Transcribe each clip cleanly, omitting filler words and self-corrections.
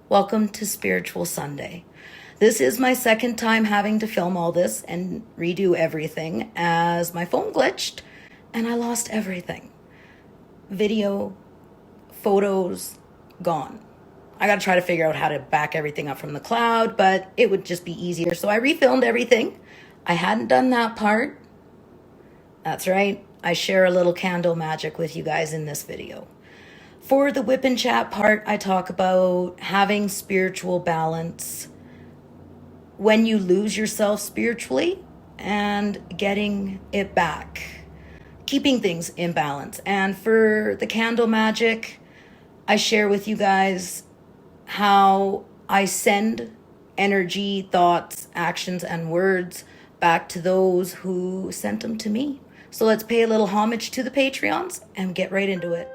Welcome to Spiritual Sunday. This is my second time having to film all this and redo everything as my phone glitched and I lost everything. Video, photos, gone. I gotta try to figure out how to back everything up from the cloud, but it would just be easier. So I refilmed everything. I hadn't done that part. That's right. I share a little candle magic with you guys in this video. For the whip and chat part, I talk about having spiritual balance when you lose yourself spiritually and getting it back, keeping things in balance. And for the candle magic, I share with you guys how I send energy, thoughts, actions, and words back to those who sent them to me. So let's pay a little homage to the Patreons and get right into it.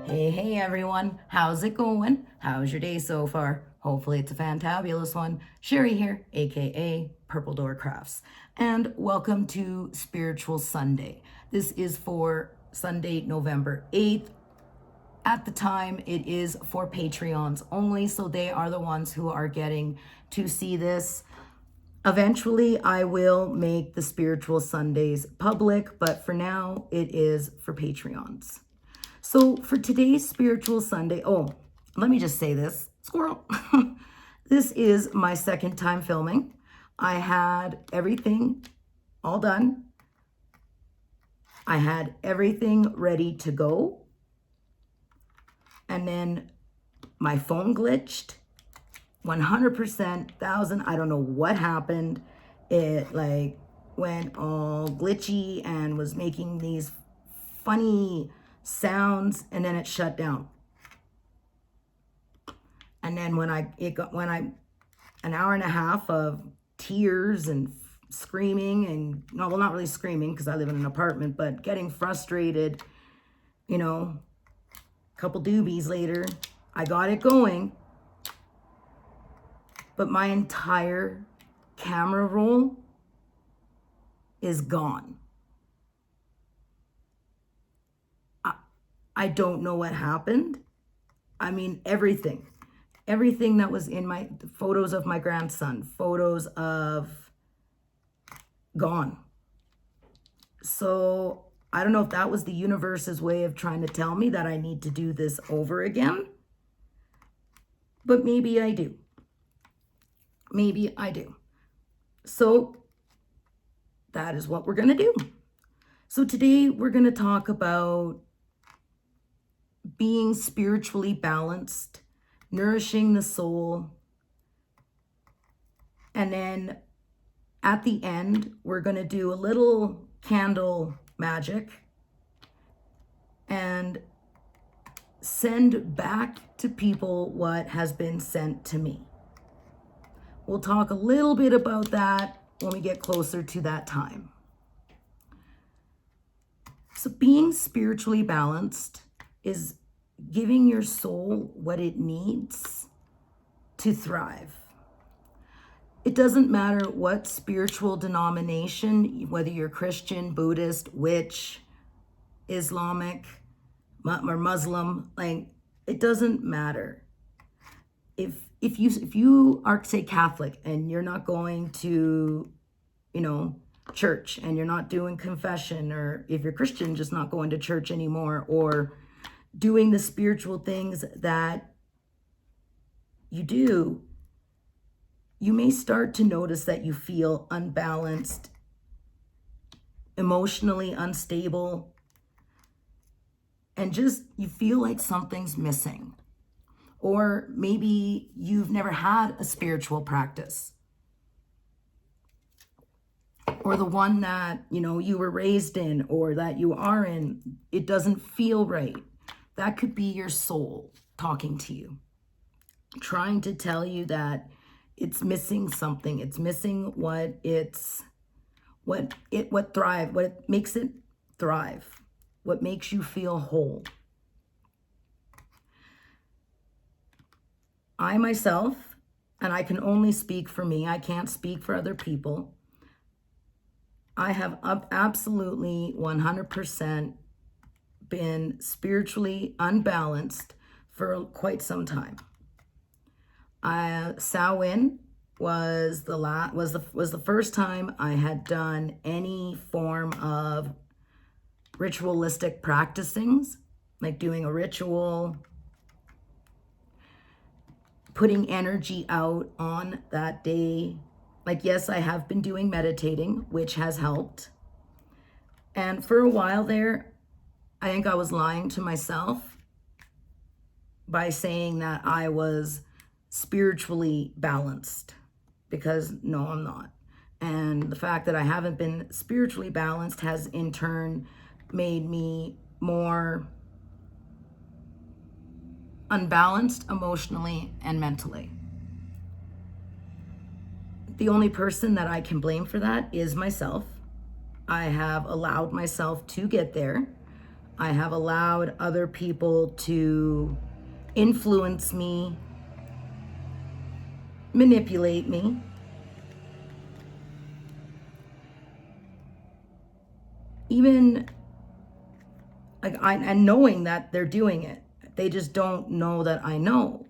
Hey everyone, how's it going? How's your day so far? Hopefully it's a fantabulous one. Sherry here, aka Purple Door Crafts, and welcome to Spiritual Sunday. This is for Sunday, November 8th. At the time, it is for Patreons only, so they are the ones who are getting to see this. Eventually, I will make the Spiritual Sundays public, but for now, it is for Patreons. So for today's Spiritual Sunday, let me just say this, squirrel. This is my second time filming. I had everything all done. I had everything ready to go. And then my phone glitched 100%, 1,000. I don't know what happened. It like went all glitchy and was making these funny sounds, and then it shut down. And then when an hour and a half of tears and screaming and, no, well, not really screaming because I live in an apartment, but getting frustrated, a couple doobies later, I got it going. But my entire camera roll is gone. I don't know what happened. I mean, everything that was in my photos of my grandson, photos of gone. So I don't know if that was the universe's way of trying to tell me that I need to do this over again, but maybe I do. Maybe I do. So that is what we're going to do. So today we're going to talk about being spiritually balanced, nourishing the soul. And then at the end, we're going to do a little candle magic and send back to people what has been sent to me. We'll talk a little bit about that when we get closer to that time. So being spiritually balanced is giving your soul what it needs to thrive. It doesn't matter what spiritual denomination, whether you're Christian, Buddhist, witch, Islamic, or Muslim, like, it doesn't matter. If you are, say, Catholic and you're not going to, church and you're not doing confession, or if you're Christian, just not going to church anymore, or doing the spiritual things that you do, you may start to notice that you feel unbalanced, emotionally unstable, and just you feel like something's missing. Or maybe you've never had a spiritual practice, or the one that, you know, you were raised in or that you are in, it doesn't feel right. That could be your soul talking to you, trying to tell you that it's missing something. It's missing what makes it thrive, what makes you feel whole. I myself, and I can only speak for me, I can't speak for other people, I have absolutely 100% been spiritually unbalanced for quite some time. Samhain was the first time I had done any form of ritualistic practicings, like doing a ritual, putting energy out on that day. Like, yes, I have been doing meditating, which has helped. And for a while there, I think I was lying to myself by saying that I was spiritually balanced, because no, I'm not. And the fact that I haven't been spiritually balanced has in turn made me more unbalanced emotionally and mentally. The only person that I can blame for that is myself. I have allowed myself to get there. I have allowed other people to influence me, manipulate me. Even like and knowing that they're doing it, they just don't know that I know.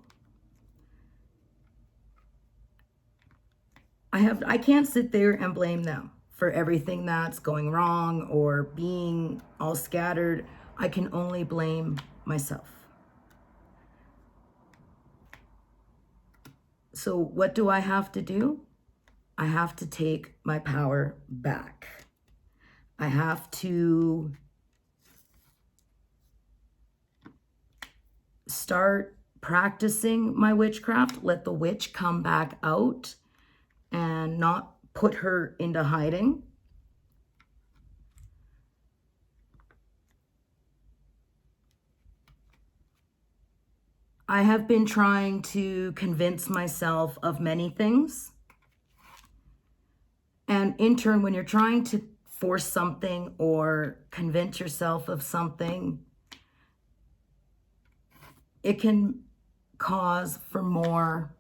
I can't sit there and blame them for everything that's going wrong or being all scattered. I can only blame myself. So what do I have to do? I have to take my power back. I have to start practicing my witchcraft, let the witch come back out and not put her into hiding. I have been trying to convince myself of many things. And in turn, when you're trying to force something or convince yourself of something, it can cause for more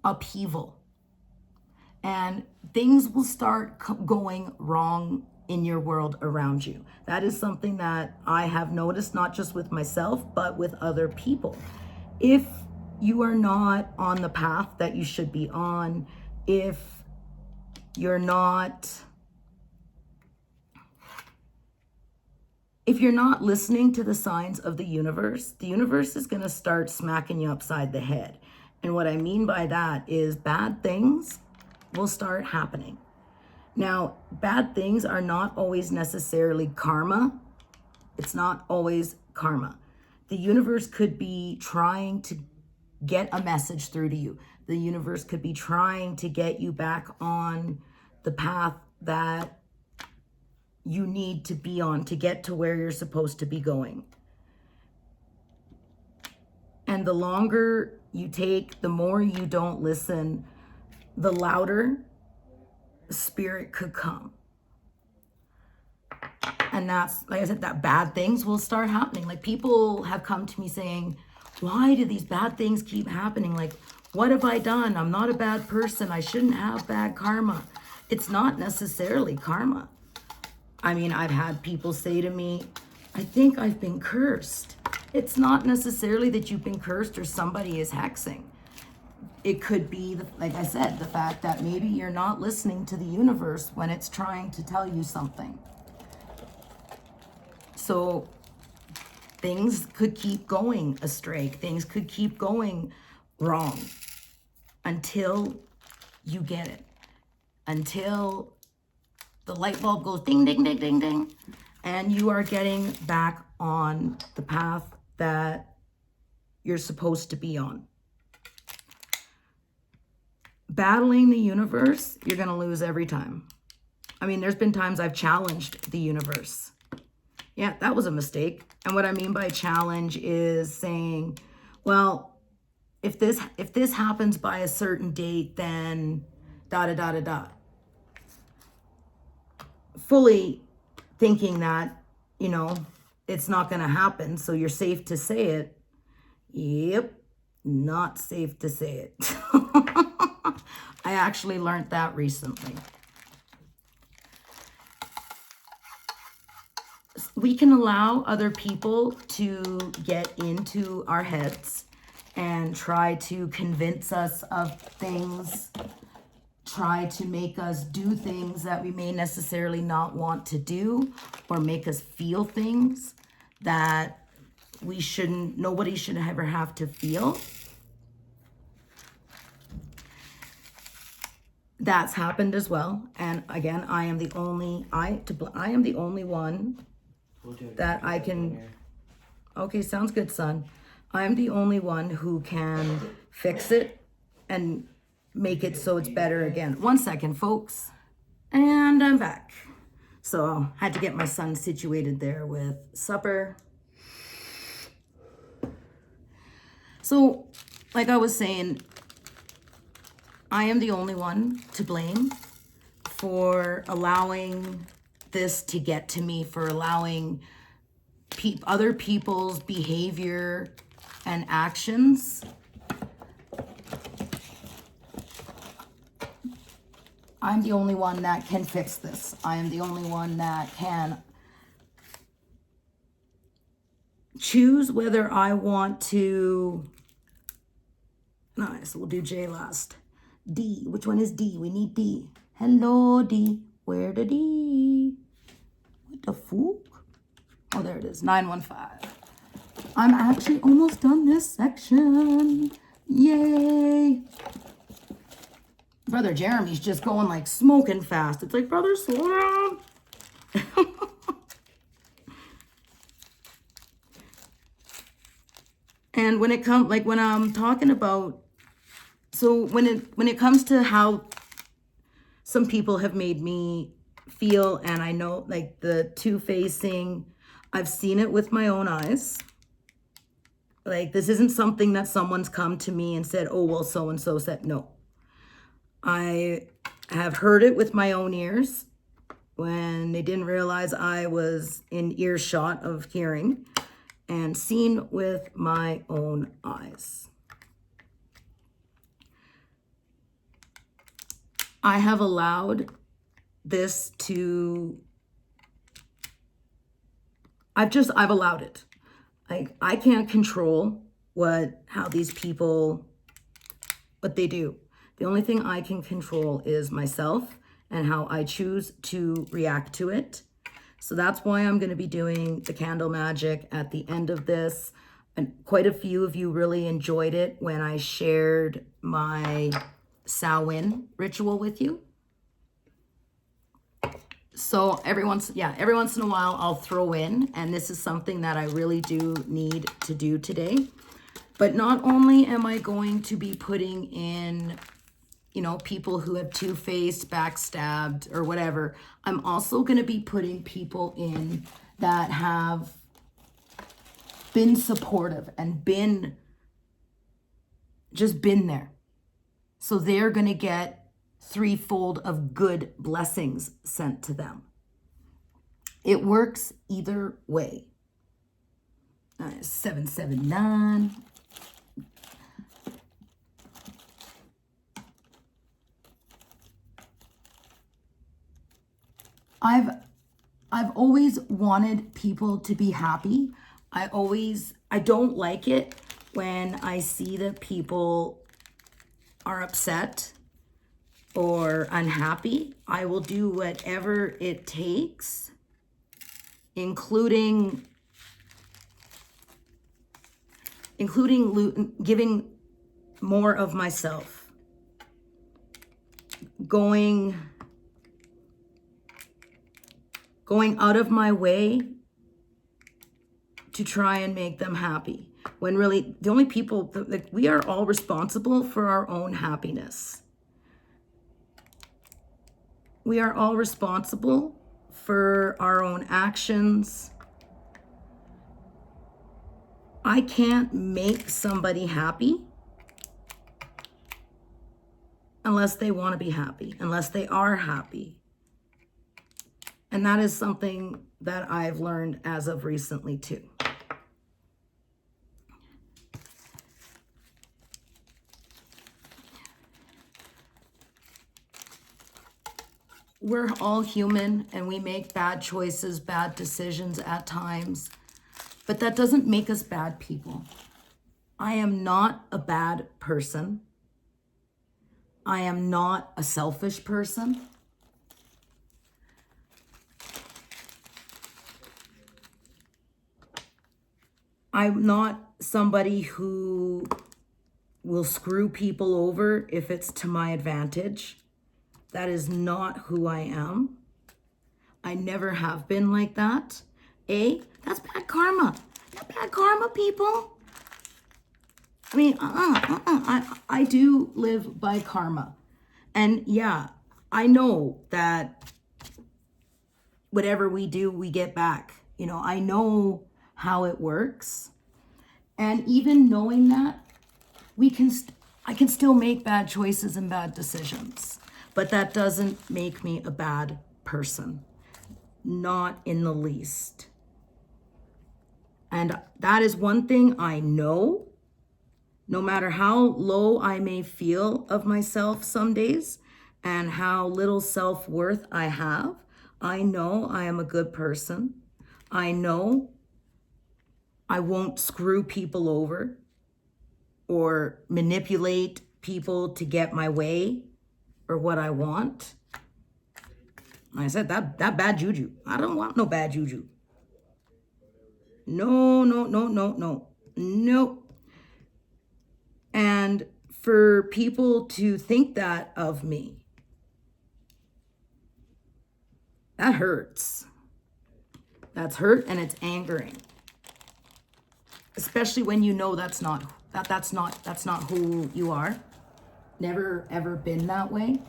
upheaval. And things will start going wrong in your world around you. That is something that I have noticed, not just with myself, but with other people. If you are not on the path that you should be on, if you're not listening to the signs of the universe is going to start smacking you upside the head. And what I mean by that is bad things will start happening. Now, bad things are not always necessarily karma. It's not always karma. The universe could be trying to get a message through to you. The universe could be trying to get you back on the path that you need to be on to get to where you're supposed to be going. And the longer you take, the more you don't listen, the louder spirit could come. And that's, like I said, that bad things will start happening. Like, people have come to me saying, why do these bad things keep happening? Like, what have I done? I'm not a bad person. I shouldn't have bad karma. It's not necessarily karma. I mean, I've had people say to me, I think I've been cursed. It's not necessarily that you've been cursed or somebody is hexing. It could be, like I said, the fact that maybe you're not listening to the universe when it's trying to tell you something. So things could keep going astray. Things could keep going wrong until you get it. Until the light bulb goes ding, ding, ding, ding, ding, and you are getting back on the path that you're supposed to be on. Battling the universe, you're going to lose every time. I mean, there's been times I've challenged the universe. Yeah, that was a mistake. And what I mean by challenge is saying, well, if this happens by a certain date, then da da da da da. Fully thinking that, you know, it's not going to happen, so you're safe to say it. Yep, not safe to say it. I actually learned that recently. We can allow other people to get into our heads and try to convince us of things, try to make us do things that we may necessarily not want to do, or make us feel things that we shouldn't, nobody should ever have to feel. That's happened as well. And again, I am the only one that I can, okay, sounds good, son. I'm the only one who can fix it and make it so it's better again. 1 second, folks. And I'm back. So I had to get my son situated there with supper. So, like I was saying, I am the only one to blame for allowing this to get to me, for allowing other people's behavior and actions. I'm the only one that can fix this. I am the only one that can choose whether I want to. Nice, we'll do J last. D, which one is D? We need D. Hello, D. Where the D? What the fuck? Oh, there it is, 915. I'm actually almost done this section. Yay. Brother Jeremy's just going like smoking fast. It's like, brother, slow down. And when it comes, like when I'm talking about, so when it comes to how some people have made me feel, and I know like the two-facing, I've seen it with my own eyes. Like, this isn't something that someone's come to me and said, oh, well, so-and-so said. No. I have heard it with my own ears when they didn't realize I was in earshot of hearing, and seen with my own eyes. I have allowed this to, I've allowed it. Like, I can't control how these people, what they do. The only thing I can control is myself and how I choose to react to it. So that's why I'm going to be doing the candle magic at the end of this. And quite a few of you really enjoyed it when I shared my Samhain ritual with you. So every once in a while I'll throw in, and this is something that I really do need to do today. But not only am I going to be putting in, you know, people who have two-faced, backstabbed, or whatever, I'm also going to be putting people in that have been supportive and been there. So they're going to get threefold of good blessings sent to them. It works either way. 779. I've always wanted people to be happy. I don't like it when I see that people are upset or unhappy. I will do whatever it takes, including giving more of myself, going out of my way to try and make them happy. when really the only people, like, we are all responsible for our own happiness. We are all responsible for our own actions. I can't make somebody happy unless they want to be happy, unless they are happy. And that is something that I've learned as of recently too. We're all human and we make bad choices, bad decisions at times, but that doesn't make us bad people. I am not a bad person. I am not a selfish person. I'm not somebody who will screw people over if it's to my advantage. That is not who I am. I never have been like that. That's bad karma. That's bad karma, people. I mean, I do live by karma. And yeah, I know that whatever we do, we get back. You know, I know how it works. And even knowing that, I can still make bad choices and bad decisions. But that doesn't make me a bad person. Not in the least. And that is one thing I know. No matter how low I may feel of myself some days and how little self-worth I have, I know I am a good person. I know I won't screw people over or manipulate people to get my way or what I want. Like I said, that bad juju. I don't want no bad juju. No. Nope. And for people to think that of me, that hurts. That's hurt and it's angering. Especially when you know that's not who you are. Never ever been that way.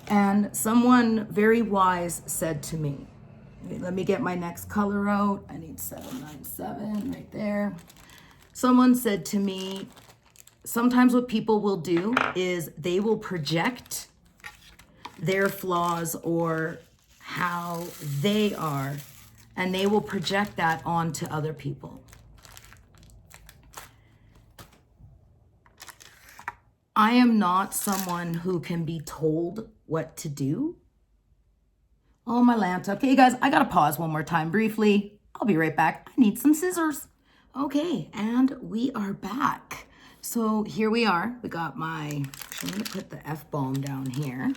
And someone very wise said to me, let me get my next color out. I need 797 right there. Someone said to me, sometimes what people will do is they will project their flaws or how they are, and they will project that onto other people. I am not someone who can be told what to do. Oh, my Lanta. Okay, guys, I gotta pause one more time briefly. I'll be right back. I need some scissors. Okay, and we are back. So here we are. We got I'm gonna put the F-bomb down here.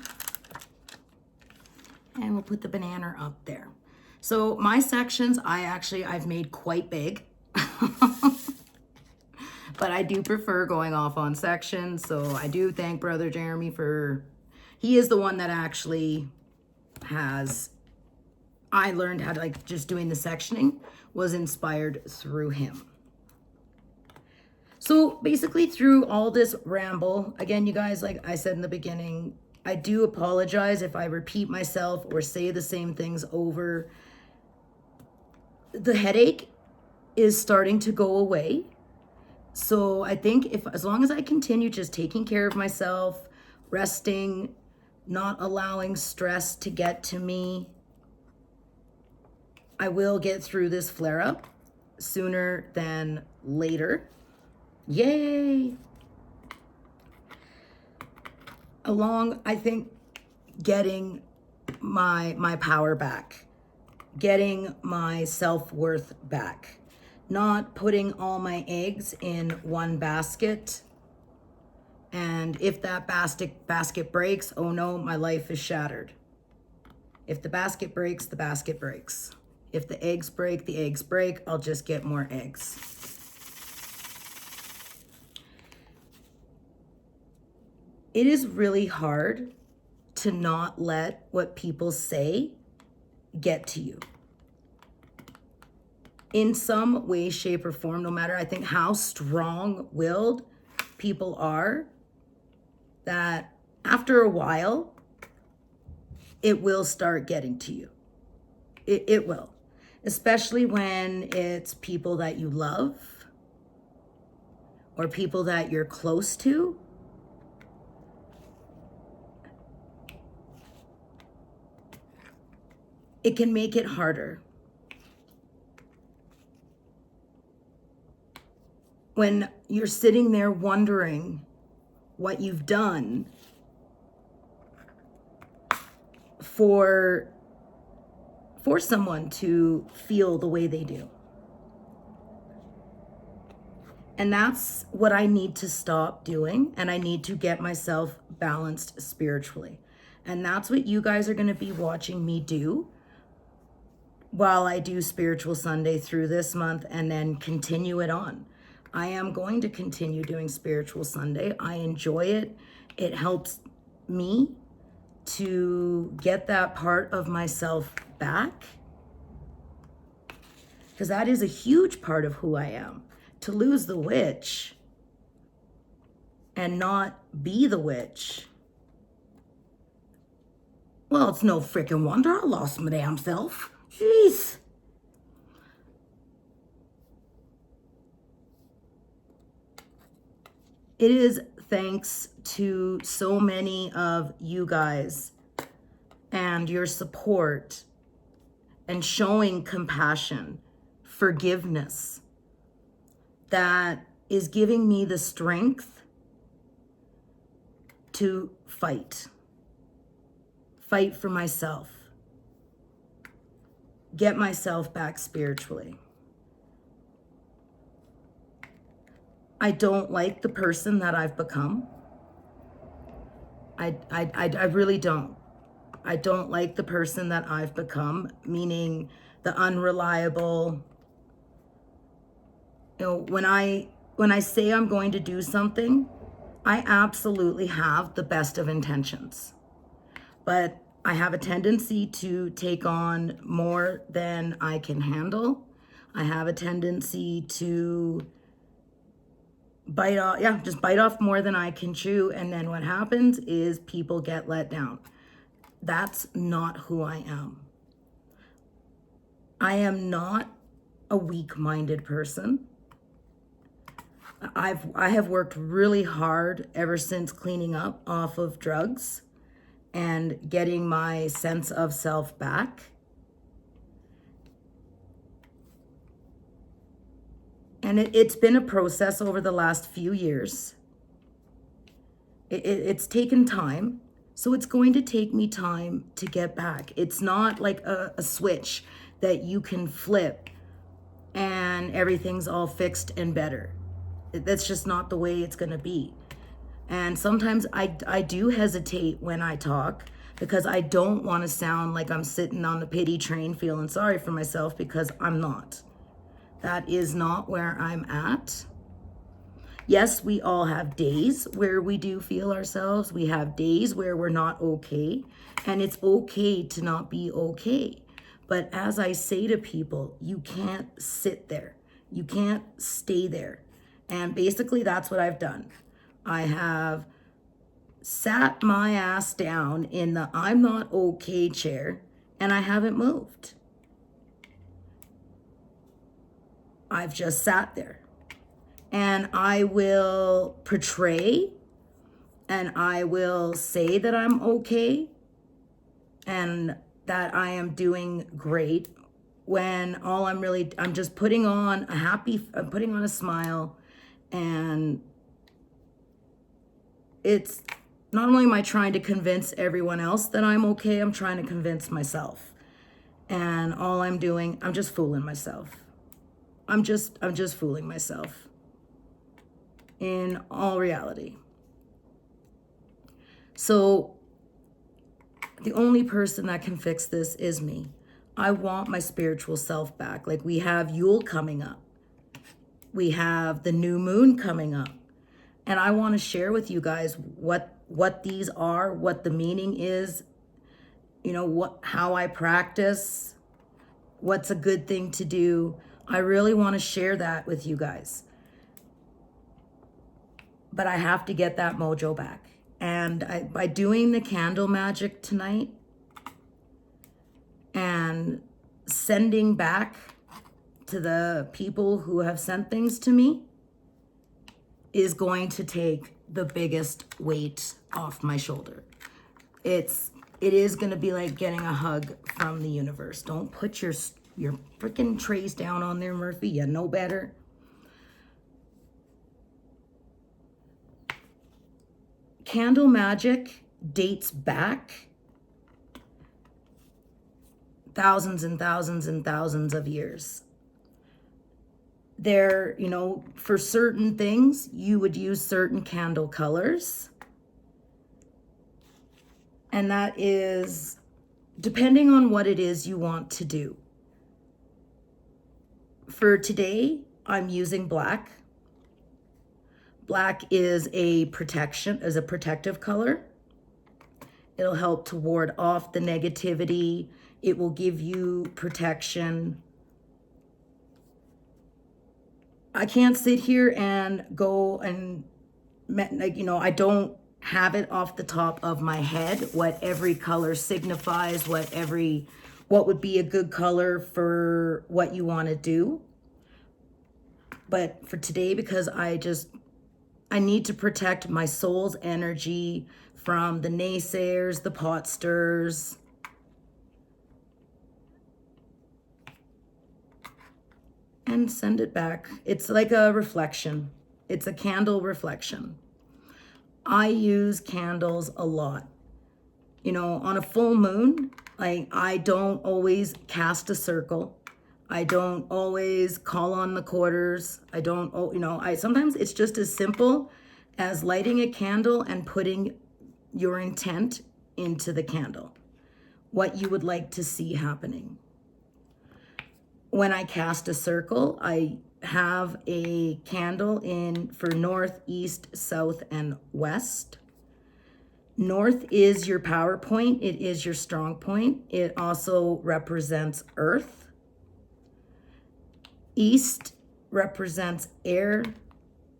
And we'll put the banana up there. So my sections, I've made quite big. But I do prefer going off on sections. So I do thank Brother Jeremy he is the one that actually I learned how to, just doing the sectioning was inspired through him. So basically through all this ramble, again, you guys, like I said in the beginning, I do apologize if I repeat myself or say the same things over. The headache is starting to go away. So I think as long as I continue just taking care of myself, resting, not allowing stress to get to me, I will get through this flare-up sooner than later. Yay! Along, I think, getting my power back, getting my self-worth back, not putting all my eggs in one basket. And if that basket breaks, oh no, my life is shattered. If the basket breaks, the basket breaks. If the eggs break, the eggs break. I'll just get more eggs. It is really hard to not let what people say get to you. in some way, shape, or form, no matter I think how strong-willed people are, that after a while, it will start getting to you. It will, especially when it's people that you love or people that you're close to. It can make it harder. When you're sitting there wondering what you've done for someone to feel the way they do. And that's what I need to stop doing, and I need to get myself balanced spiritually. And that's what you guys are going to be watching me do while I do Spiritual Sunday through this month and then continue it on. I am going to continue doing Spiritual Sunday. I enjoy it. It helps me to get that part of myself back, because that is a huge part of who I am. To lose the witch and not be the witch, well, it's no freaking wonder I lost my damn self. Jeez. It is thanks to so many of you guys and your support and showing compassion, forgiveness, that is giving me the strength to fight for myself, get myself back spiritually. I don't like the person that I've become. I really don't. I don't like the person that I've become, meaning the unreliable. You know, when I say I'm going to do something, I absolutely have the best of intentions. But I have a tendency to take on more than I can handle. I have a tendency to bite off more than I can chew. And then what happens is people get let down. That's not who I am. I am not a weak-minded person. I have worked really hard ever since cleaning up off of drugs and getting my sense of self back. And it's been a process over the last few years. It's taken time, so it's going to take me time to get back. It's not like a switch that you can flip and everything's all fixed and better. That's just not the way it's going to be. And sometimes I do hesitate when I talk, because I don't want to sound like I'm sitting on the pity train feeling sorry for myself, because I'm not. That is not where I'm at. Yes, we all have days where we do feel ourselves. We have days where we're not okay, and it's okay to not be okay. But as I say to people, you can't sit there. You can't stay there. And basically that's what I've done. I have sat my ass down in the I'm not okay chair, and I haven't moved. I've just sat there, and I will portray and I will say that I'm okay and that I am doing great, when all I'm just putting on I'm putting on a smile. And it's not only am I trying to convince everyone else that I'm okay, I'm trying to convince myself. And all I'm doing, I'm just fooling myself. I'm just fooling myself in all reality. So the only person that can fix this is me. I want my spiritual self back. Like, we have Yule coming up. We have the new moon coming up. And I want to share with you guys what these are, what the meaning is, you know, how I practice, what's a good thing to do. I really want to share that with you guys. But I have to get that mojo back. And by doing the candle magic tonight and sending back to the people who have sent things to me is going to take the biggest weight off my shoulder. It is going to be like getting a hug from the universe. Don't put your freaking trays down on there, Murphy. You know better. Candle magic dates back thousands and thousands and thousands of years. There, you know, for certain things, you would use certain candle colors. And that is depending on what it is you want to do. For today, I'm using black. Black is a protective color. It'll help to ward off the negativity. It will give you protection. I can't sit here and go and, like, you know, I don't have it off the top of my head what every color signifies, what would be a good color for what you want to do. But for today, because I need to protect my soul's energy from the naysayers, the pot stirrers. And send it back. It's like a reflection. It's a candle reflection. I use candles a lot. You know, on a full moon, like, I don't always cast a circle. I don't always call on the quarters. I don't, you know, sometimes it's just as simple as lighting a candle and putting your intent into the candle, what you would like to see happening. When I cast a circle, I have a candle for north, east, south, and west. North is your power point. It is your strong point. It also represents earth. East represents air,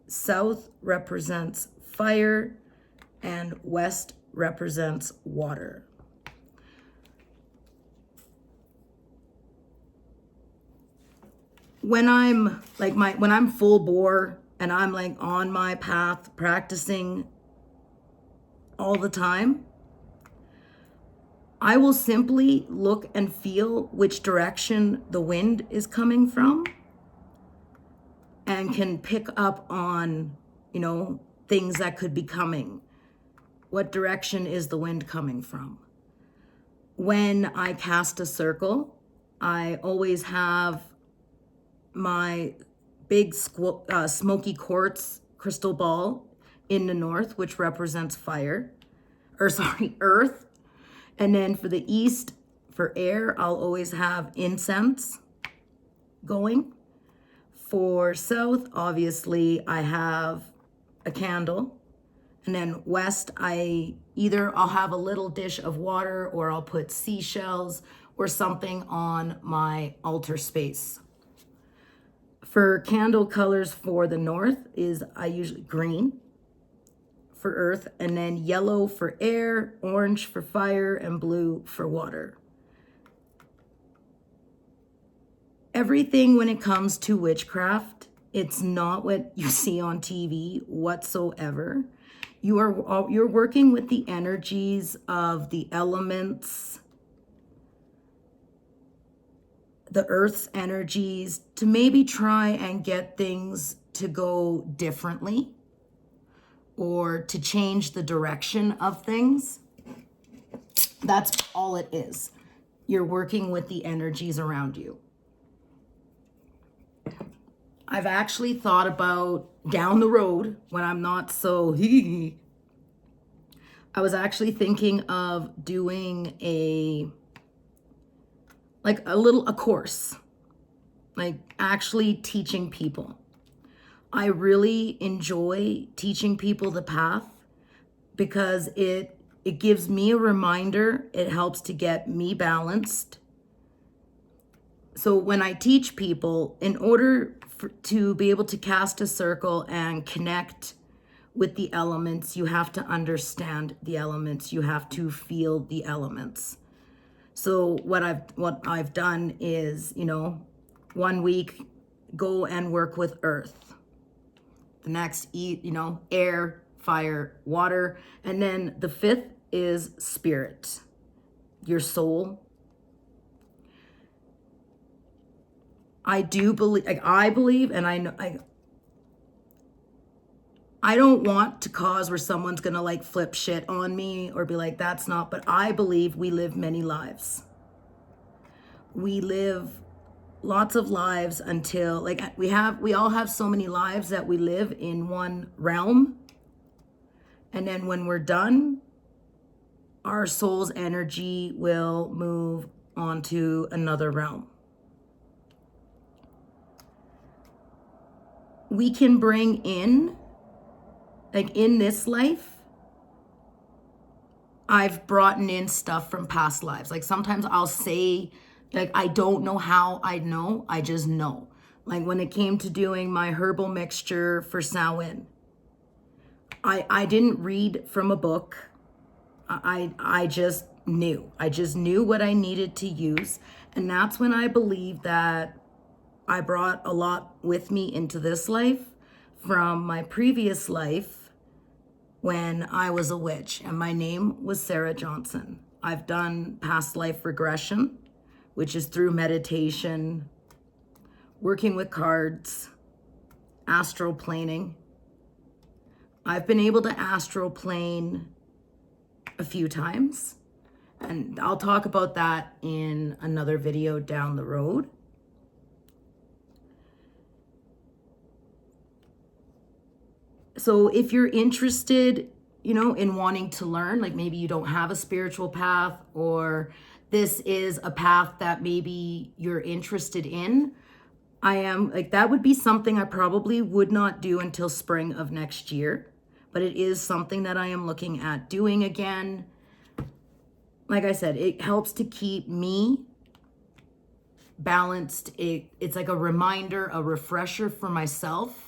south represents fire, and west represents water. When I'm when I'm full bore and I'm like on my path practicing all the time, I will simply look and feel which direction the wind is coming from and can pick up on, you know, things that could be coming. What direction is the wind coming from? When I cast a circle, I always have my big smoky quartz crystal ball in the north, which represents earth. And then for the east, for air, I'll always have incense going. For south, obviously, I have a candle. And then west, I'll have a little dish of water, or I'll put seashells or something on my altar space. For candle colors for the north I usually green for earth, and then yellow for air, orange for fire, and blue for water. Everything when it comes to witchcraft, it's not what you see on TV whatsoever. You're working with the energies of the elements, the earth's energies, to maybe try and get things to go differently or to change the direction of things. That's all it is. You're working with the energies around you. I've actually thought about down the road when I'm not so I was actually thinking of doing a course, like actually teaching people. I really enjoy teaching people the path because it gives me a reminder. It helps to get me balanced. So when I teach people, in order to be able to cast a circle and connect with the elements, you have to understand the elements. You have to feel the elements. So what I've done is, 1 week go and work with earth. The next air, fire, water, and then the 5th is spirit, your soul. I believe, and I know, I don't want to cause where someone's gonna like flip shit on me or be like, that's not, but I believe we live many lives. We live lots of lives until we all have so many lives that we live in one realm. And then when we're done, our soul's energy will move on to another realm. We can bring in, in this life, I've brought in stuff from past lives. Like sometimes I'll say, I don't know how I know, I just know. Like when it came to doing my herbal mixture for Samhain, I didn't read from a book. I just knew. I just knew what I needed to use. And that's when I believe that I brought a lot with me into this life from my previous life when I was a witch, and my name was Sarah Johnson. I've done past life regression, which is through meditation, working with cards, astral planing. I've been able to astral plane a few times, and I'll talk about that in another video down the road. So if you're interested, in wanting to learn, like maybe you don't have a spiritual path, or this is a path that maybe you're interested in, that would be something I probably would not do until spring of next year, but it is something that I am looking at doing again. Like I said, it helps to keep me balanced. It's like a reminder, a refresher for myself.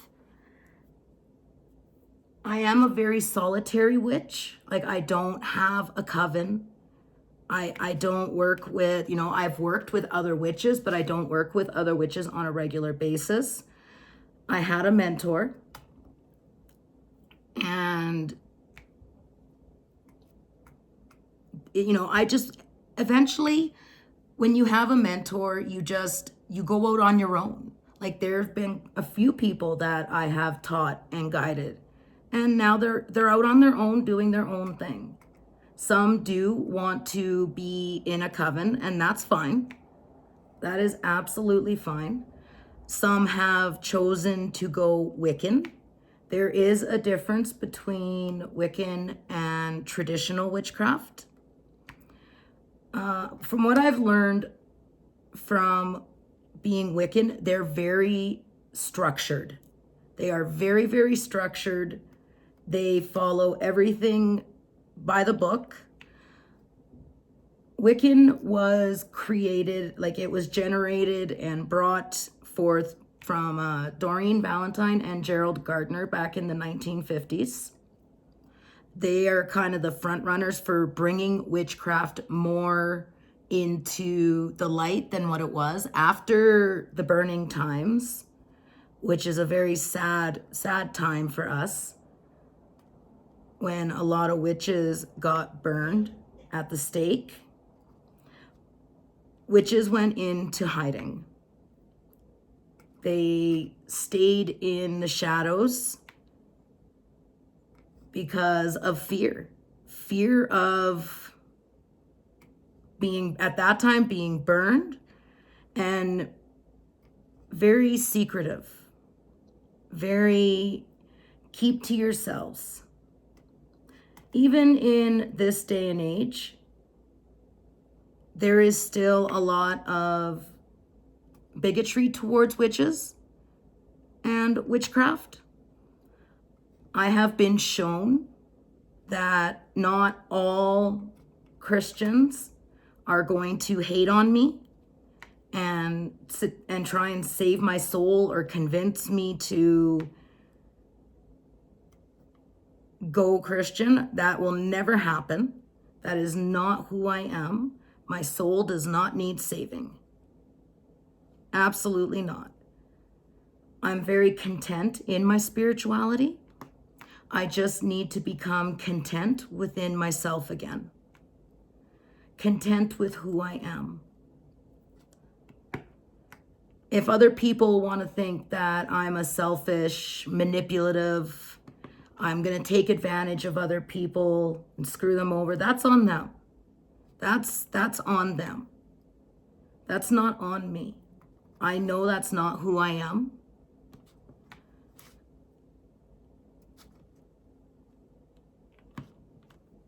I am a very solitary witch. Like I don't have a coven. I don't work with, I've worked with other witches, but I don't work with other witches on a regular basis. I had a mentor, and I just eventually, when you have a mentor, you go out on your own. Like there have been a few people that I have taught and guided, and now they're out on their own doing their own thing. Some do want to be in a coven, and that's fine. That is absolutely fine. Some have chosen to go Wiccan. There is a difference between Wiccan and traditional witchcraft. From what I've learned from being Wiccan, they're very structured. They are very, very structured. They follow everything by the book. Wiccan was created, it was generated and brought forth from Doreen Valentine and Gerald Gardner back in the 1950s. They are kind of the front runners for bringing witchcraft more into the light than what it was after the burning times, which is a very sad, sad time for us, when a lot of witches got burned at the stake. Witches went into hiding. They stayed in the shadows because of fear. Fear of at that time, being burned, and very secretive. Very keep to yourselves. Even in this day and age, there is still a lot of bigotry towards witches and witchcraft. I have been shown that not all Christians are going to hate on me and sit and try and save my soul or convince me to go Christian. That will never happen. That is not who I am. My soul does not need saving. Absolutely not. I'm very content in my spirituality. I just need to become content within myself again. Content with who I am. If other people want to think that I'm a selfish, manipulative, I'm going to take advantage of other people and screw them over, that's on them. That's on them. That's not on me. I know that's not who I am.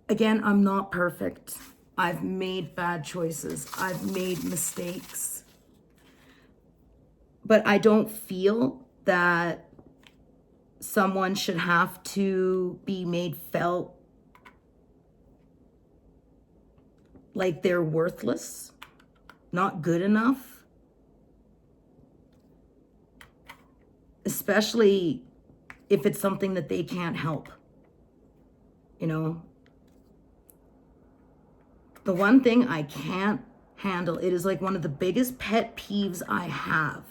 Again, I'm not perfect. I've made bad choices. I've made mistakes. But I don't feel that someone should have to be made felt like they're worthless, not good enough. Especially if it's something that they can't help. You know, the one thing I can't handle, it is like one of the biggest pet peeves I have,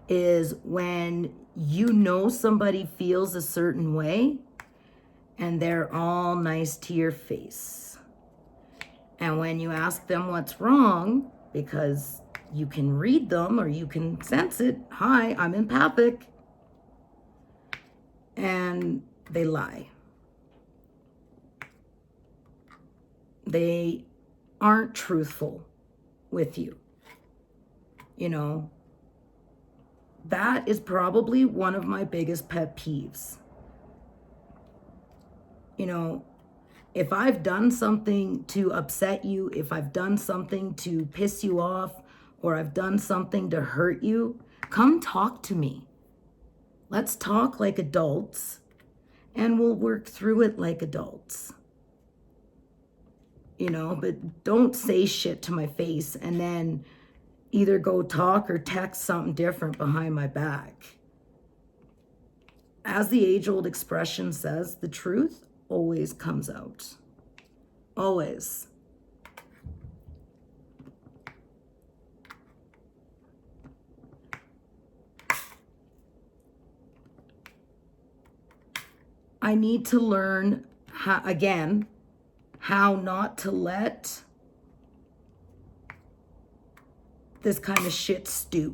is when you know somebody feels a certain way and they're all nice to your face. And when you ask them what's wrong, because you can read them or you can sense it, hi, I'm empathic, and they lie. They aren't truthful with you. You know, that is probably one of my biggest pet peeves. You know, if I've done something to upset you, if I've done something to piss you off, or I've done something to hurt you, come talk to me. Let's talk like adults, and we'll work through it like adults. You know, but don't say shit to my face and then either go talk or text something different behind my back. As the age-old expression says, the truth always comes out. Always. I need to learn how not to let this kind of shit stew.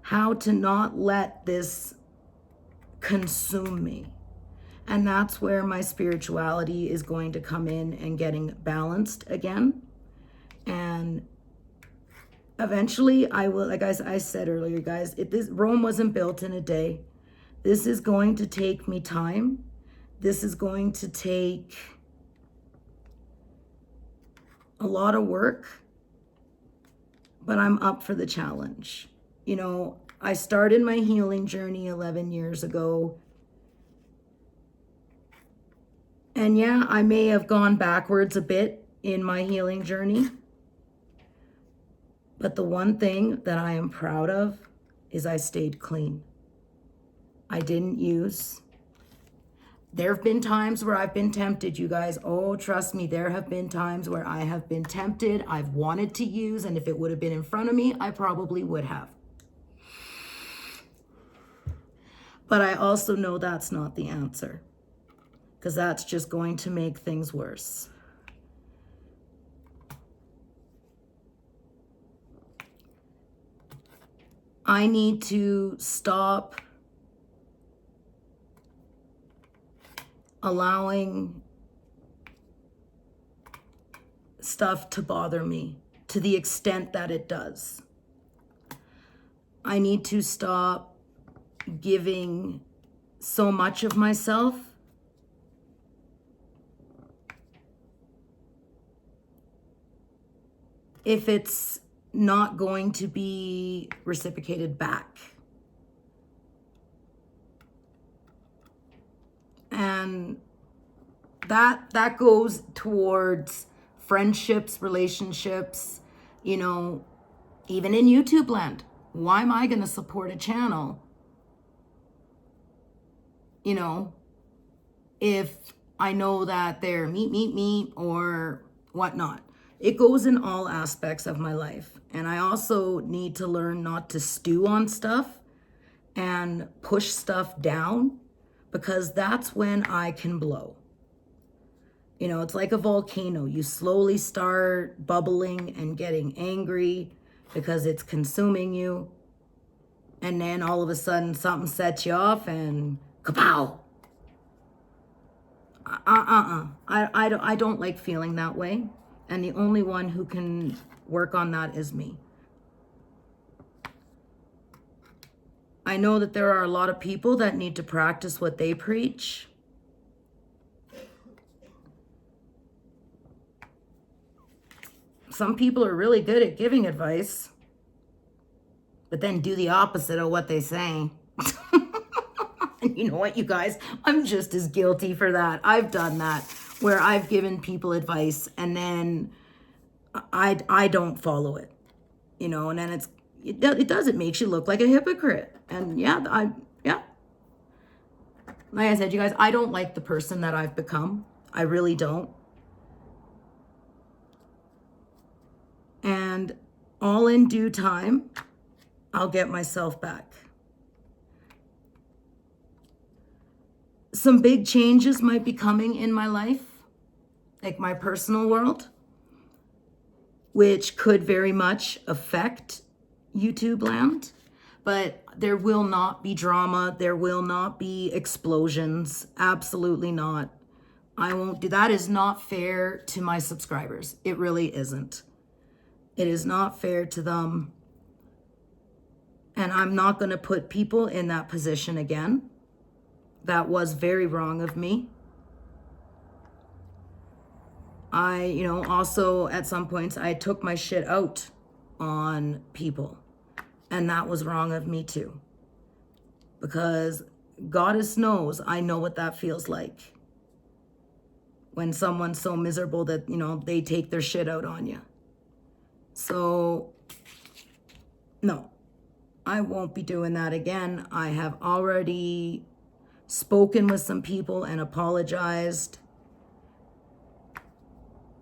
How to not let this consume me. And that's where my spirituality is going to come in and getting balanced again. And eventually I will, like I said earlier, guys, Rome wasn't built in a day. This is going to take me time. This is going to take a lot of work, but I'm up for the challenge. You know, I started my healing journey 11 years ago. And yeah, I may have gone backwards a bit in my healing journey. But the one thing that I am proud of is I stayed clean. I didn't use. There have been times where I've been tempted, you guys. Oh, trust me, there have been times where I have been tempted. I've wanted to use, and if it would have been in front of me, I probably would have. But I also know that's not the answer, because that's just going to make things worse. I need to stop allowing stuff to bother me to the extent that it does. I need to stop giving so much of myself if it's not going to be reciprocated back. And that goes towards friendships, relationships, you know, Even in YouTube land, why am I going to support a channel, you know, if I know that they're meat, or whatnot? It goes in all aspects of my life. And I also need to learn not to stew on stuff and push stuff down, because that's when I can blow. You know, it's like a volcano. You slowly start bubbling and getting angry because it's consuming you. And then all of a sudden something sets you off and kapow. I don't like feeling that way. And the only one who can work on that is me. I know that there are a lot of people that need to practice what they preach. Some people are really good at giving advice, but then do the opposite of what they say. And you know what, you guys? I'm just as guilty for that. I've done that, where I've given people advice and then I don't follow it, you know, and then it makes you look like a hypocrite. And yeah, like I said, you guys, I don't like the person that I've become. I really don't. And all in due time, I'll get myself back. Some big changes might be coming in my life, like my personal world, which could very much affect YouTube land. But there will not be drama. There will not be explosions. Absolutely not. I won't do that. Is not fair to my subscribers. It really isn't. It is not fair to them. And I'm not going to put people in that position again. That was very wrong of me. Also at some points I took my shit out on people. And that was wrong of me too. Because Goddess knows I know what that feels like. When someone's so miserable that, they take their shit out on you. So, no, I won't be doing that again. I have already spoken with some people and apologized.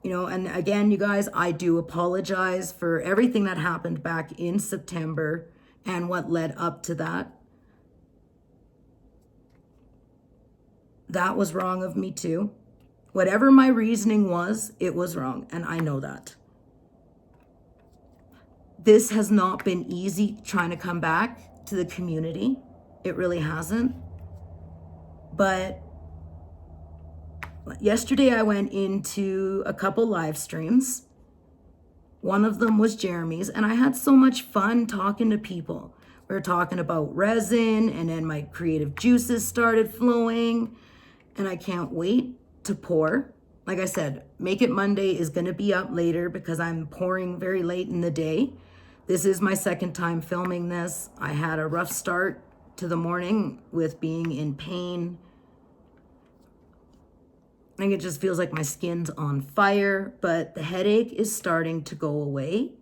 And again, you guys, I do apologize for everything that happened back in September and what led up to that. That was wrong of me too. Whatever my reasoning was, it was wrong, and I know that. This has not been easy trying to come back to the community. It really hasn't. But yesterday I went into a couple live streams. One of them was Jeremy's, and I had so much fun talking to people. We were talking about resin, and then my creative juices started flowing, and I can't wait to pour. Like I said, Make It Monday is going to be up later because I'm pouring very late in the day. This is my second time filming this. I had a rough start to the morning with being in pain. I think it just feels like my skin's on fire, but the headache is starting to go away.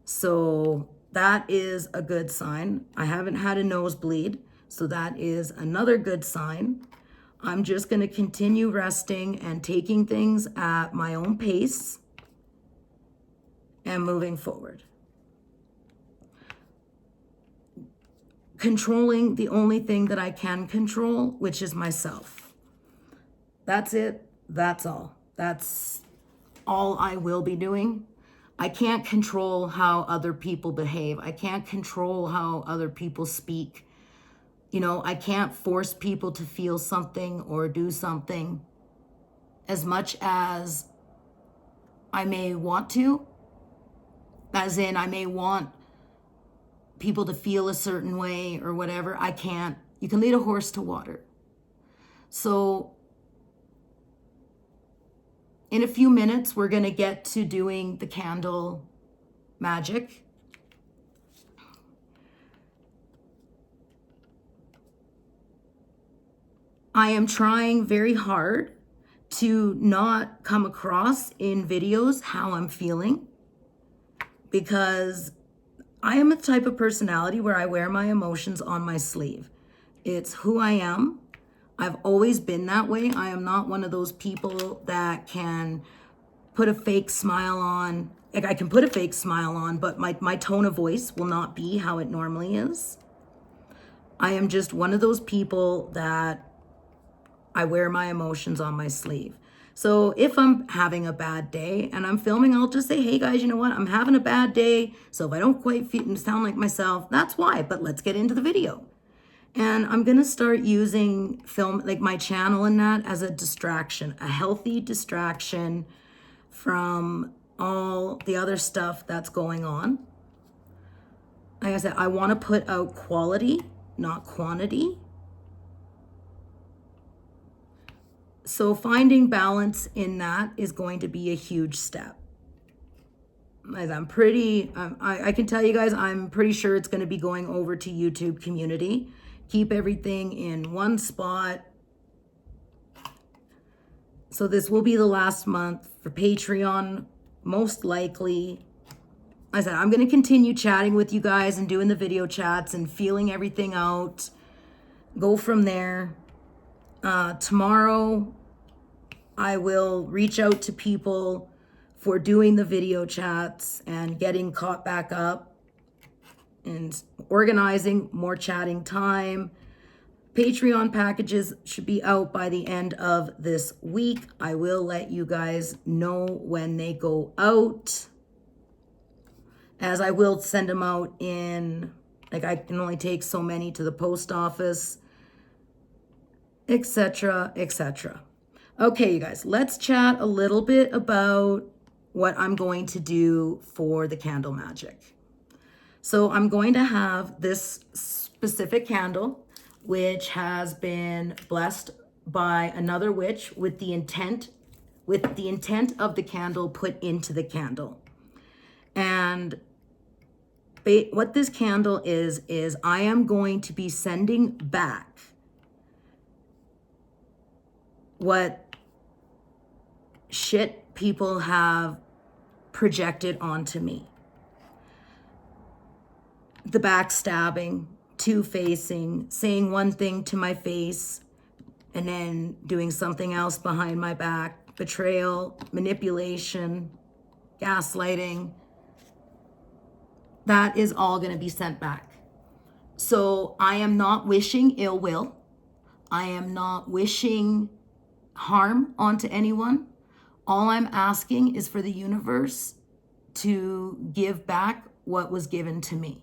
So that is a good sign. I haven't had a nosebleed, so that is another good sign. I'm just going to continue resting and taking things at my own pace and moving forward. Controlling the only thing that I can control, which is myself. That's it. That's all. That's all I will be doing. I can't control how other people behave. I can't control how other people speak. I can't force people to feel something or do something as much as I may want to. As in, I may want people to feel a certain way or whatever. I can't. You can lead a horse to water. So in a few minutes, we're going to get to doing the candle magic. I am trying very hard to not come across in videos how I'm feeling, because I am a type of personality where I wear my emotions on my sleeve. It's who I am. I've always been that way. I am not one of those people that can put a fake smile on. Like, I can put a fake smile on, but my tone of voice will not be how it normally is. I am just one of those people that I wear my emotions on my sleeve. So if I'm having a bad day and I'm filming, I'll just say, hey guys, you know what? I'm having a bad day. So if I don't quite sound like myself, that's why. But let's get into the video. And I'm going to start using film, like my channel and that, as a distraction, a healthy distraction from all the other stuff that's going on. Like I said, I want to put out quality, not quantity. So finding balance in that is going to be a huge step. As I can tell you guys, I'm pretty sure it's going to be going over to YouTube community. Keep everything in one spot. So this will be the last month for Patreon, most likely. I said, I'm going to continue chatting with you guys and doing the video chats and feeling everything out. Go from there. Tomorrow, I will reach out to people for doing the video chats and getting caught back up and organizing more chatting time. Patreon packages should be out by the end of this week. I will let you guys know when they go out, as I will send them out in, like, I can only take so many to the post office, etc., etc. Okay, you guys, let's chat a little bit about what I'm going to do for the candle magic. So I'm going to have this specific candle, which has been blessed by another witch with the intent of the candle put into the candle. And what this candle is I am going to be sending back what shit people have projected onto me. The backstabbing, two-facing, saying one thing to my face and then doing something else behind my back, betrayal, manipulation, gaslighting. That is all going to be sent back. So I am not wishing ill will. I am not wishing harm onto anyone. All I'm asking is for the universe to give back what was given to me.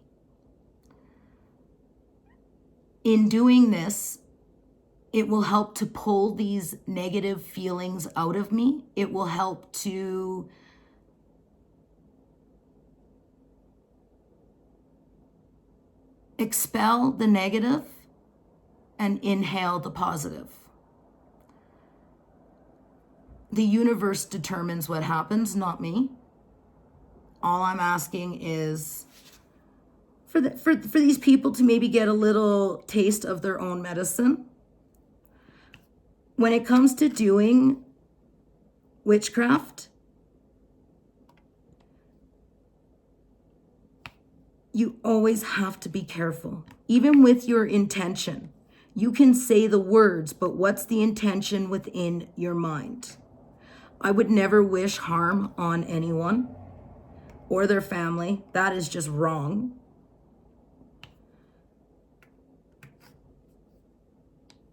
In doing this, it will help to pull these negative feelings out of me. It will help to expel the negative and inhale the positive. The universe determines what happens, not me. All I'm asking is for these people to maybe get a little taste of their own medicine. When it comes to doing witchcraft, you always have to be careful. Even with your intention, you can say the words, but what's the intention within your mind? I would never wish harm on anyone or their family. That is just wrong.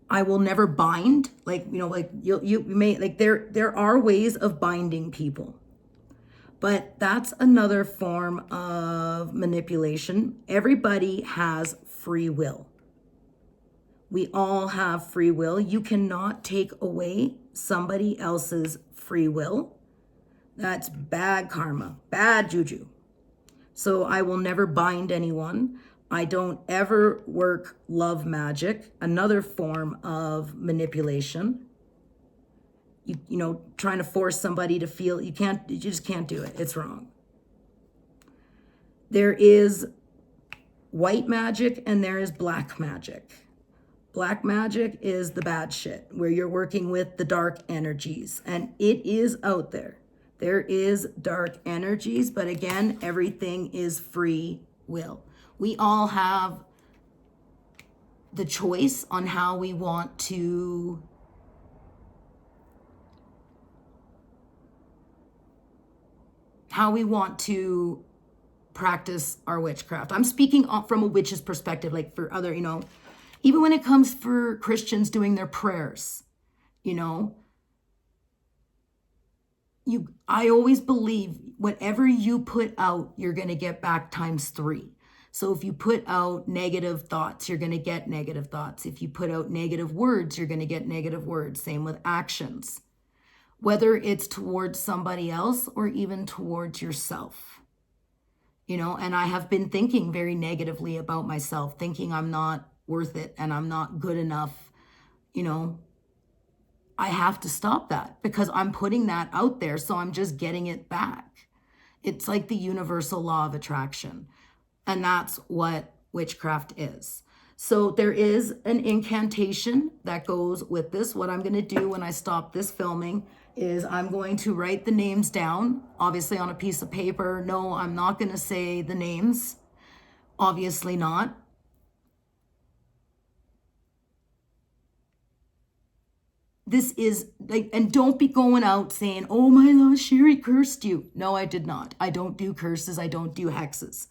I will never bind, you may, there are ways of binding people, but that's another form of manipulation. Everybody has free will. We all have free will. You cannot take away somebody else's free will. That's bad karma, bad juju. So I will never bind anyone. I don't ever work love magic, another form of manipulation. You know, trying to force somebody to feel, you just can't do it. It's wrong. There is white magic and there is black magic. Black magic is the bad shit, where you're working with the dark energies, and it is out there. There is dark energies, but again, everything is free will. We all have the choice on how we want to practice our witchcraft. I'm speaking from a witch's perspective, like for other, even when it comes for Christians doing their prayers, I always believe whatever you put out, you're going to get back times 3. So if you put out negative thoughts, you're going to get negative thoughts. If you put out negative words, you're going to get negative words. Same with actions, whether it's towards somebody else or even towards yourself. And I have been thinking very negatively about myself, thinking I'm not worth it and I'm not good enough. I have to stop that because I'm putting that out there. So I'm just getting it back. It's like the universal law of attraction. And that's what witchcraft is. So there is an incantation that goes with this. What I'm going to do when I stop this filming is I'm going to write the names down, obviously on a piece of paper. No, I'm not going to say the names. Obviously not. This is like, and don't be going out saying, oh my God, Sherry cursed you. No, I did not. I don't do curses. I don't do hexes.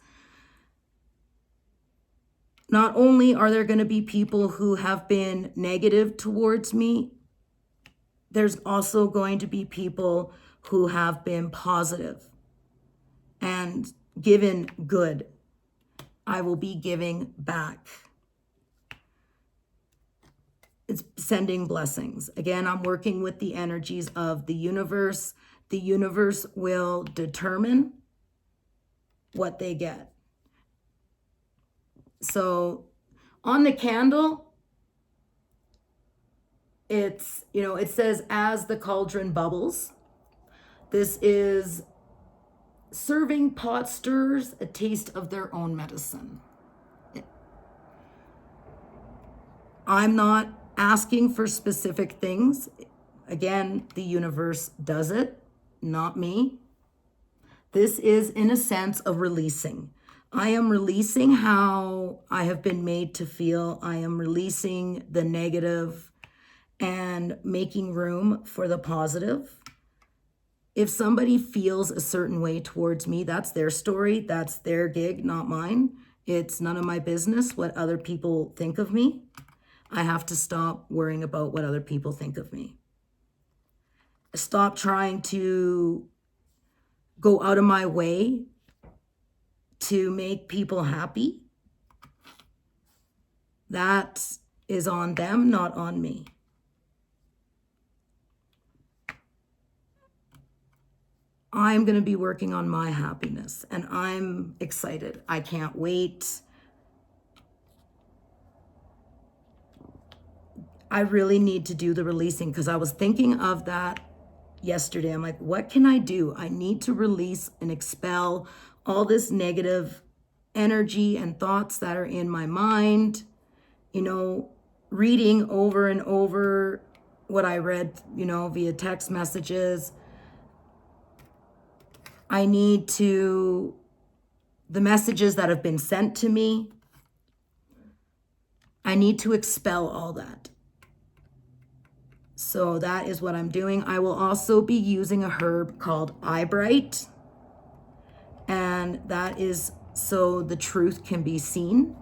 Not only are there going to be people who have been negative towards me, there's also going to be people who have been positive and given good. I will be giving back. It's sending blessings. Again, I'm working with the energies of the universe. The universe will determine what they get. So on the candle, it's, it says, as the cauldron bubbles. This is serving pot stirrers a taste of their own medicine. I'm not asking for specific things. Again, the universe does it, not me. This is in a sense of releasing. I am releasing how I have been made to feel. I am releasing the negative and making room for the positive. If somebody feels a certain way towards me, that's their story. That's their gig, not mine. It's none of my business what other people think of me. I have to stop worrying about what other people think of me. Stop trying to go out of my way to make people happy. That is on them, not on me. I'm going to be working on my happiness and I'm excited. I can't wait. I really need to do the releasing because I was thinking of that yesterday. I'm like, what can I do? I need to release and expel all this negative energy and thoughts that are in my mind. Reading over and over what I read, via text messages. I need to, the messages that have been sent to me, I need to expel all that. So that is what I'm doing. I will also be using a herb called eyebright. And that is so the truth can be seen.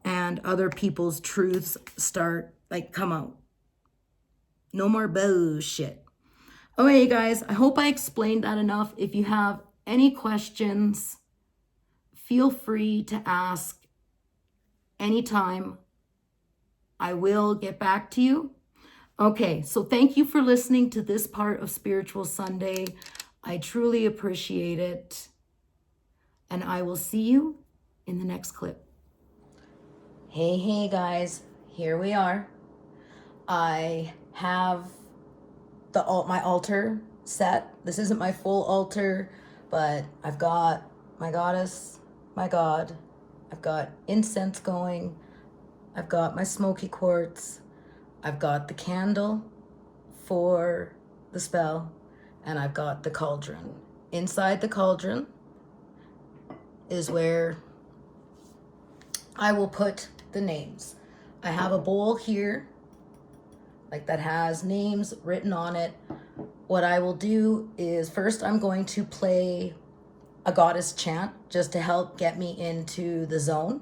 And other people's truths come out. No more bullshit. Okay, you guys, I hope I explained that enough. If you have any questions, feel free to ask anytime. I will get back to you. Okay, so thank you for listening to this part of Spiritual Sunday. I truly appreciate it. And I will see you in the next clip. Hey guys, here we are. I have my altar set. This isn't my full altar, but I've got my goddess, my god. I've got incense going. I've got my smoky quartz. I've got the candle for the spell, and I've got the cauldron. Inside the cauldron is where I will put the names. I have a bowl here, like that has names written on it. What I will do is first I'm going to play a goddess chant just to help get me into the zone.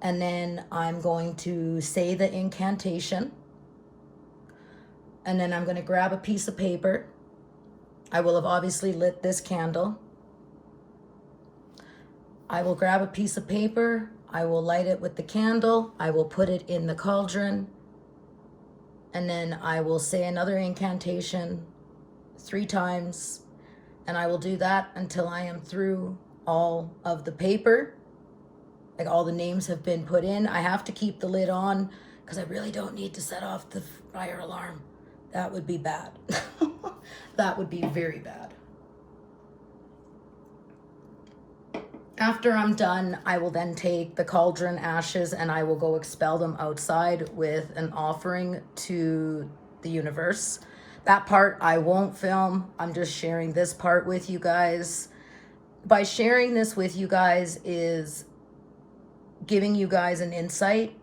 And then I'm going to say the incantation. And then I'm going to grab a piece of paper. I will have obviously lit this candle. I will grab a piece of paper. I will light it with the candle. I will put it in the cauldron. And then I will say another incantation 3 times. And I will do that until I am through all of the paper. Like all the names have been put in. I have to keep the lid on because I really don't need to set off the fire alarm. That would be bad. That would be very bad. After I'm done, I will then take the cauldron ashes and I will go expel them outside with an offering to the universe. That part I won't film. I'm just sharing this part with you guys. By sharing this with you guys is giving you guys an insight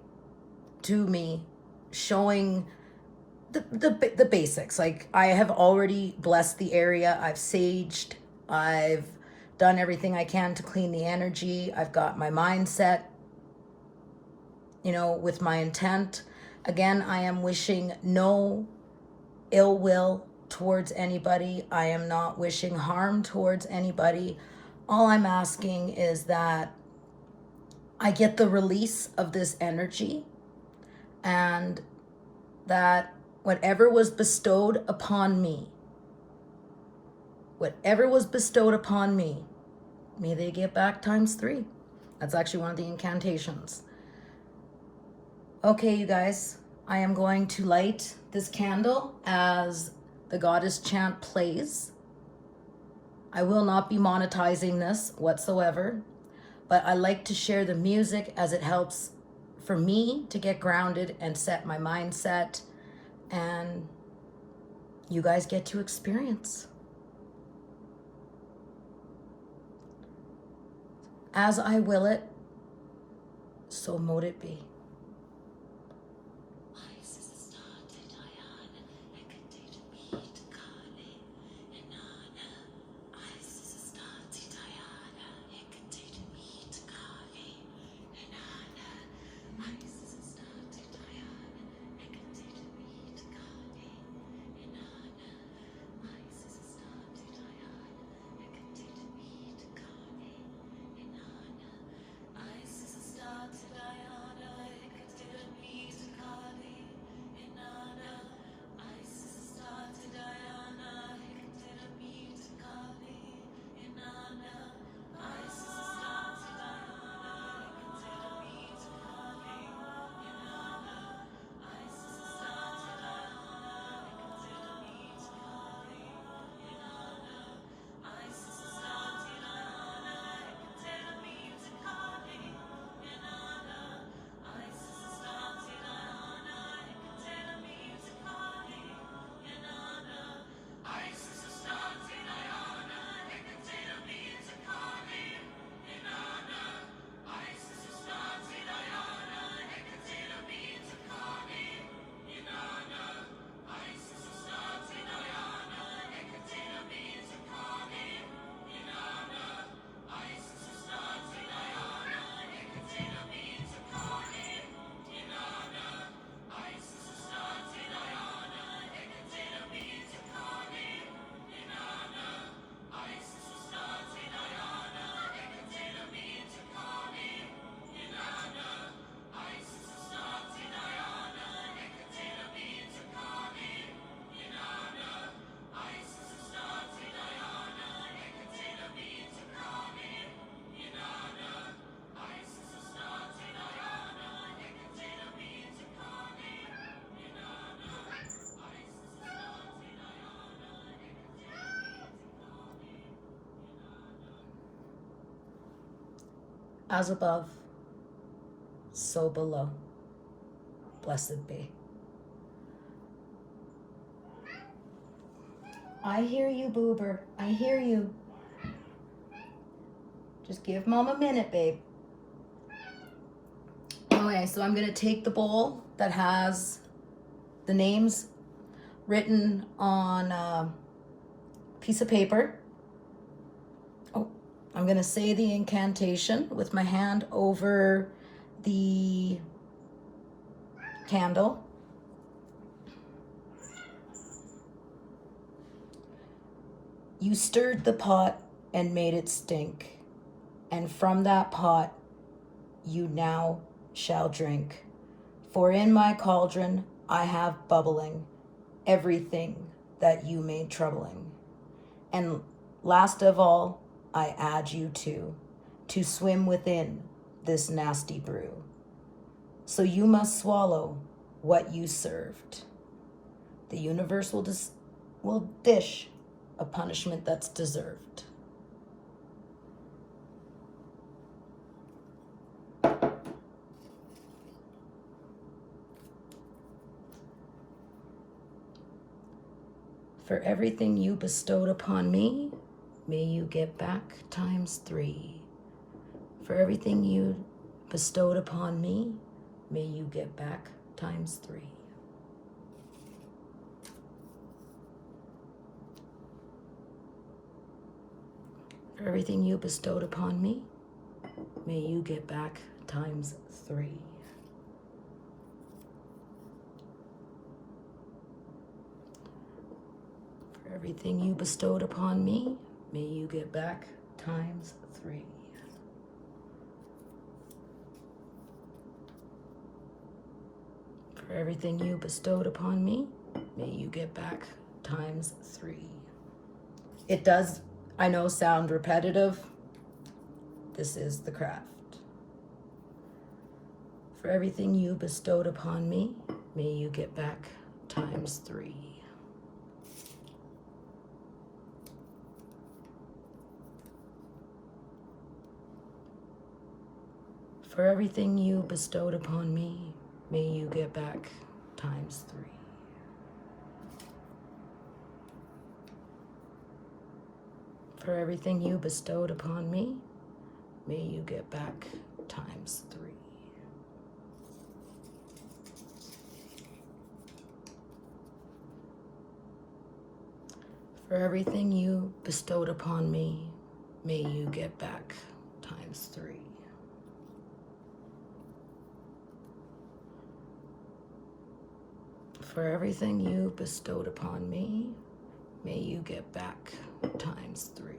to me, showing the basics. Like I have already blessed the area. I've saged. I've done everything I can to clean the energy. I've got my mindset, with my intent. Again, I am wishing no ill will towards anybody. I am not wishing harm towards anybody. All I'm asking is that I get the release of this energy, and that whatever was bestowed upon me, may they get back ×3. That's actually one of the incantations. Okay, you guys, I am going to light this candle as the goddess chant plays. I will not be monetizing this whatsoever, but I like to share the music as it helps for me to get grounded and set my mindset, and you guys get to experience. As I will it, so mote it be. As above, so below. Blessed be. I hear you, Boober. I hear you. Just give Mom a minute, babe. Okay, so I'm going to take the bowl that has the names written on a piece of paper. Oh, I'm going to say the incantation with my hand over the candle. You stirred the pot and made it stink, and from that pot you now shall drink. For in my cauldron I have bubbling everything that you made troubling. And last of all, I add you to swim within this nasty brew. So you must swallow what you served. The universe will dish a punishment that's deserved. For everything you bestowed upon me, may you get back times 3. For everything you bestowed upon me, may you get back times 3. For everything you bestowed upon me, may you get back times 3. For everything you bestowed upon me, may you get back times 3. For everything you bestowed upon me, may you get back times 3. It does, I know, sound repetitive. This is the craft. For everything you bestowed upon me, may you get back times 3. For everything you bestowed upon me, may you get back times 3. For everything you bestowed upon me, may you get back times 3. For everything you bestowed upon me, may you get back times 3. For everything you bestowed upon me, may you get back times 3.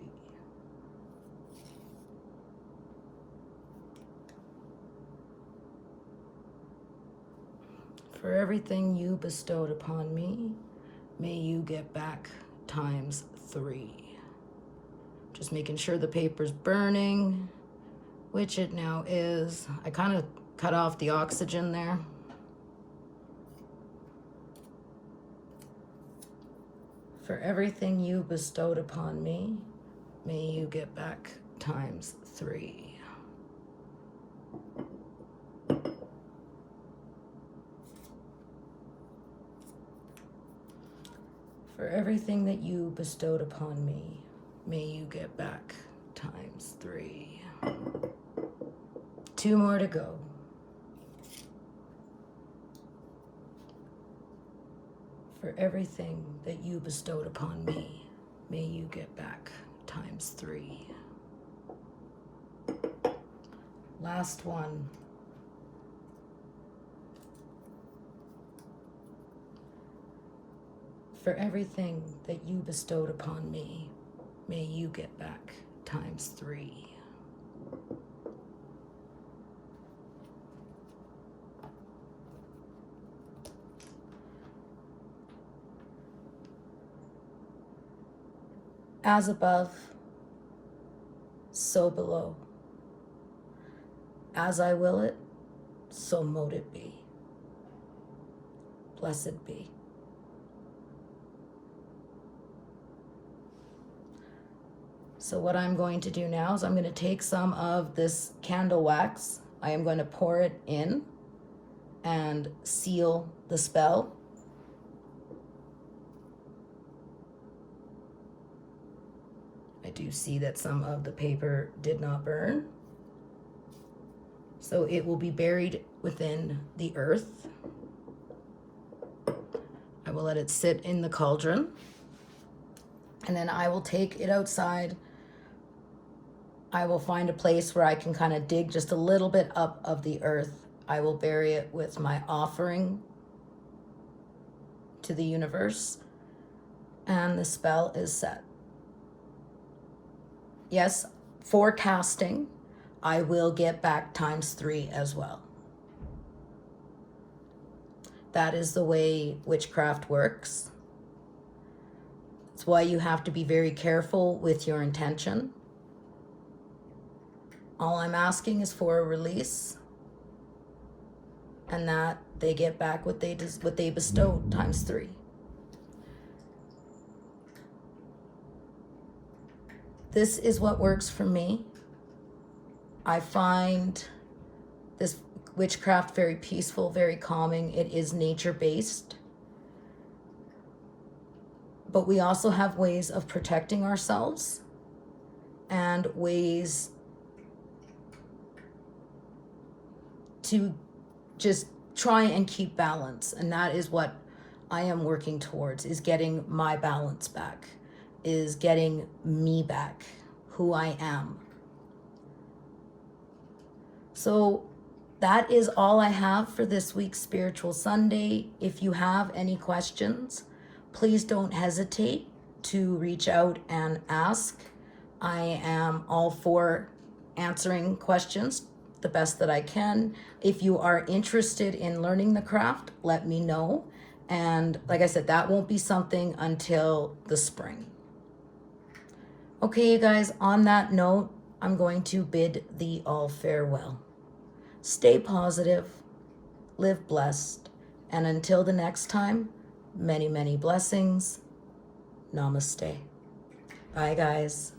For everything you bestowed upon me, may you get back times 3. Just making sure the paper's burning, which it now is. I kind of cut off the oxygen there. For everything you bestowed upon me, may you get back times 3. For everything that you bestowed upon me, may you get back times 3. 2 more to go. For everything that you bestowed upon me, may you get back times 3. Last one. For everything that you bestowed upon me, may you get back times 3. As above, so below. As I will it, so mote it be. Blessed be. So what I'm going to do now is I'm going to take some of this candle wax. I am going to pour it in and seal the spell. I do see that some of the paper did not burn. So it will be buried within the earth. I will let it sit in the cauldron. And then I will take it outside. I will find a place where I can kind of dig just a little bit up of the earth. I will bury it with my offering to the universe. And the spell is set. Yes, forecasting, I will get back ×3 as well. That is the way witchcraft works. It's why you have to be very careful with your intention. All I'm asking is for a release, and that they get back what they bestowed ×3. This is what works for me. I find this witchcraft very peaceful, very calming. It is nature-based. But we also have ways of protecting ourselves and ways to just try and keep balance. And that is what I am working towards, is getting my balance back, is getting me back, who I am. So that is all I have for this week's Spiritual Sunday. If you have any questions, please don't hesitate to reach out and ask. I am all for answering questions the best that I can. If you are interested in learning the craft, let me know. And like I said, that won't be something until the spring. Okay, you guys, on that note, I'm going to bid thee all farewell. Stay positive, live blessed, and until the next time, many, many blessings. Namaste. Bye, guys.